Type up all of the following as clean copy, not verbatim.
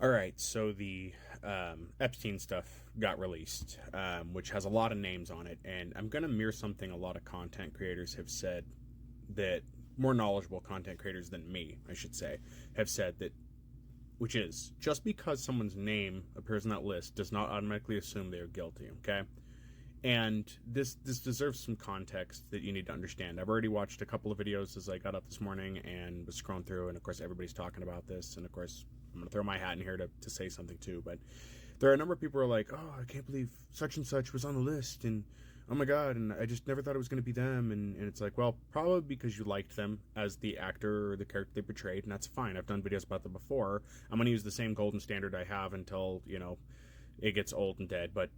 All right, so the Epstein stuff got released, which has a lot of names on it, and I'm going to mirror something a lot of content creators have said that more knowledgeable content creators than me, I should say, have said that, which is just because someone's name appears on that list does not automatically assume they are guilty, okay? And this deserves some context that you need to understand. I've already watched a couple of videos as I got up this morning and was scrolling through, and of course everybody's talking about this, and of course I'm going to throw my hat in here to say something too. But there are a number of people who are like, oh, I can't believe such and such was on the list, and oh my god, and I just never thought it was going to be them. And it's like, well, probably because you liked them as the actor or the character they portrayed, and that's fine. I've done videos about them before. I'm going to use the same golden standard I have until, it gets old and dead. But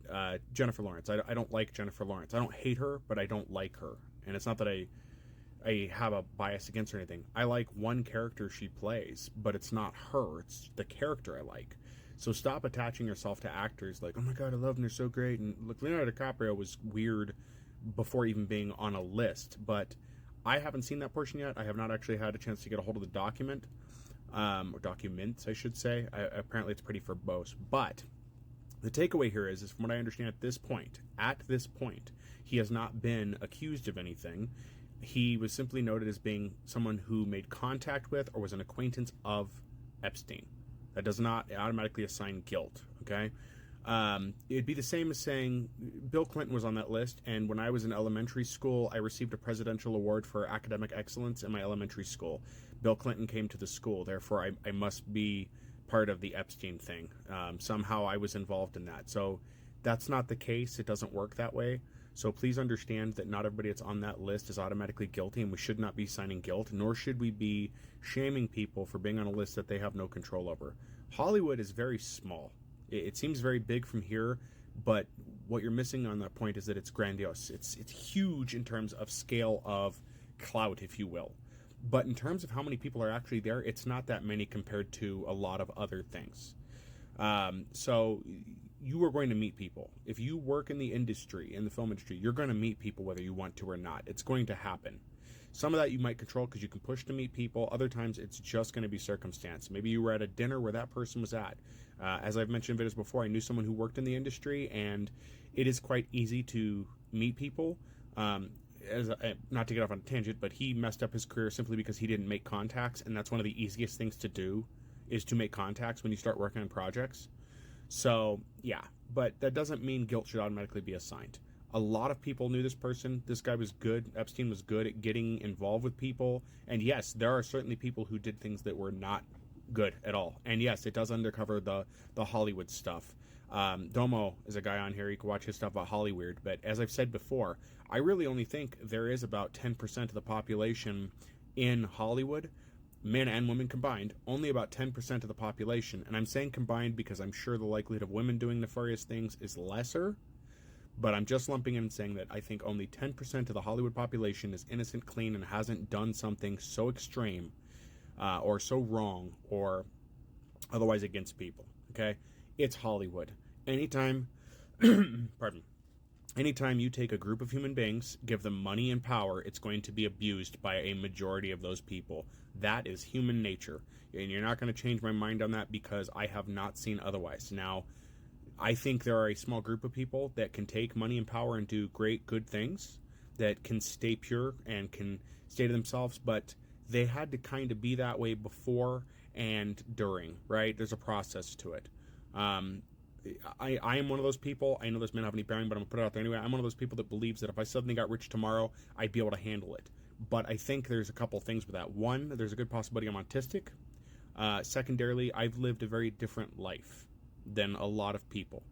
Jennifer Lawrence, I don't like Jennifer Lawrence. I don't hate her, but I don't like her. And it's not that I have a bias against her or anything. I like one character she plays, but it's not her. It's the character I like. So stop attaching yourself to actors like, oh my god, I love them, they're so great. And look, Leonardo DiCaprio was weird before even being on a list. But I haven't seen that portion yet. I have not actually had a chance to get a hold of the document. Or documents, I should say. Apparently it's pretty verbose. But the takeaway here is from what I understand at this point, he has not been accused of anything. He was simply noted as being someone who made contact with or was an acquaintance of Epstein. That does not automatically assign guilt, okay? It'd be the same as saying Bill Clinton was on that list, and when I was in elementary school, I received a presidential award for academic excellence in my elementary school. Bill Clinton came to the school, therefore I must be part of the Epstein thing. Somehow I was involved in that. So that's not the case. It doesn't work that way. So please understand that not everybody that's on that list is automatically guilty, and we should not be signing guilt, nor should we be shaming people for being on a list that they have no control over. Hollywood is very small. It seems very big from here, but what you're missing on that point is that it's grandiose. It's huge in terms of scale of clout, if you will. But in terms of how many people are actually there, it's not that many compared to a lot of other things. So you are going to meet people. If you work in the industry, in the film industry, you're going to meet people whether you want to or not. It's going to happen. Some of that you might control because you can push to meet people. Other times it's just going to be circumstance. Maybe you were at a dinner where that person was at. As I've mentioned in videos before, I knew someone who worked in the industry, and it is quite easy to meet people. Not to get off on a tangent, but he messed up his career simply because he didn't make contacts, and that's one of the easiest things to do, is to make contacts when you start working on projects. So, yeah, but that doesn't mean guilt should automatically be assigned. A lot of people knew this person. This guy was good. Epstein was good at getting involved with people. And yes, there are certainly people who did things that were not good at all. And yes, it does undercover the Hollywood stuff. Domo is a guy on here. You can watch his stuff about Hollyweird. But as I've said before, I really only think there is about 10% of the population in Hollywood, men and women combined, only about 10% of the population. And I'm saying combined because I'm sure the likelihood of women doing nefarious things is lesser. But I'm just lumping in and saying that I think only 10% of the Hollywood population is innocent, clean, and hasn't done something so extreme or so wrong or otherwise against people. Okay? It's Hollywood. Anytime, pardon, anytime you take a group of human beings, give them money and power, it's going to be abused by a majority of those people. That is human nature. And you're not going to change my mind on that because I have not seen otherwise. Now, I think there are a small group of people that can take money and power and do great, good things, that can stay pure and can stay to themselves, but they had to kind of be that way before and during, right? There's a process to it. I am one of those people. I know this may not have any bearing, but I'm going to put it out there anyway. I'm one of those people that believes that if I suddenly got rich tomorrow, I'd be able to handle it. But I think there's a couple things with that. One, there's a good possibility I'm autistic. Secondarily, I've lived a very different life than a lot of people.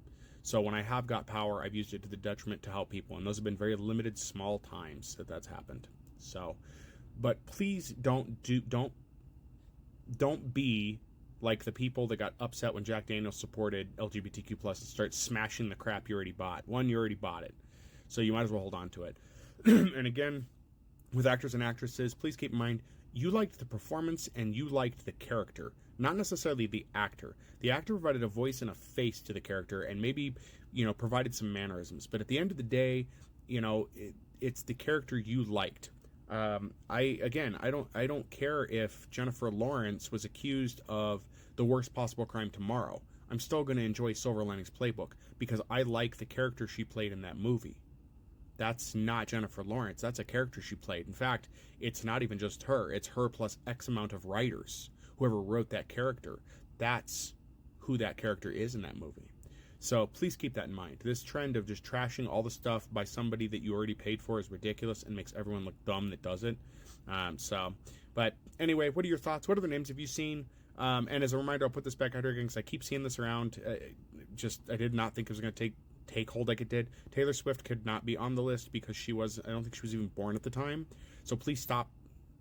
So when I have got power, I've used it to the detriment to help people. And those have been very limited, small times that that's happened. So, but please don't be like the people that got upset when Jack Daniels supported LGBTQ plus and start smashing the crap you already bought. One, you already bought it, so you might as well hold on to it. And again, with actors and actresses, please keep in mind, you liked the performance and you liked the character, not necessarily the actor. The actor provided a voice and a face to the character and maybe, provided some mannerisms. But at the end of the day, it's the character you liked. I don't care if Jennifer Lawrence was accused of the worst possible crime tomorrow. I'm still going to enjoy Silver Linings Playbook because I like the character she played in that movie. That's not Jennifer Lawrence. That's a character she played. In fact, it's not even just her. It's her plus X amount of writers. Whoever wrote that character, that's who that character is in that movie. So please keep that in mind. This trend of just trashing all the stuff by somebody that you already paid for is ridiculous and makes everyone look dumb that does it. But anyway, what are your thoughts? What other names have you seen? And as a reminder, I'll put this back out here again because I keep seeing this around. I did not think it was going to take hold like it did. Taylor Swift could not be on the list because I don't think she was even born at the time. So please stop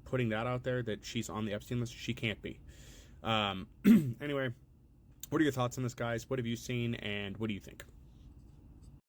putting that out there that she's on the Epstein list. She can't be. Anyway, what are your thoughts on this, guys? What have you seen, and what do you think?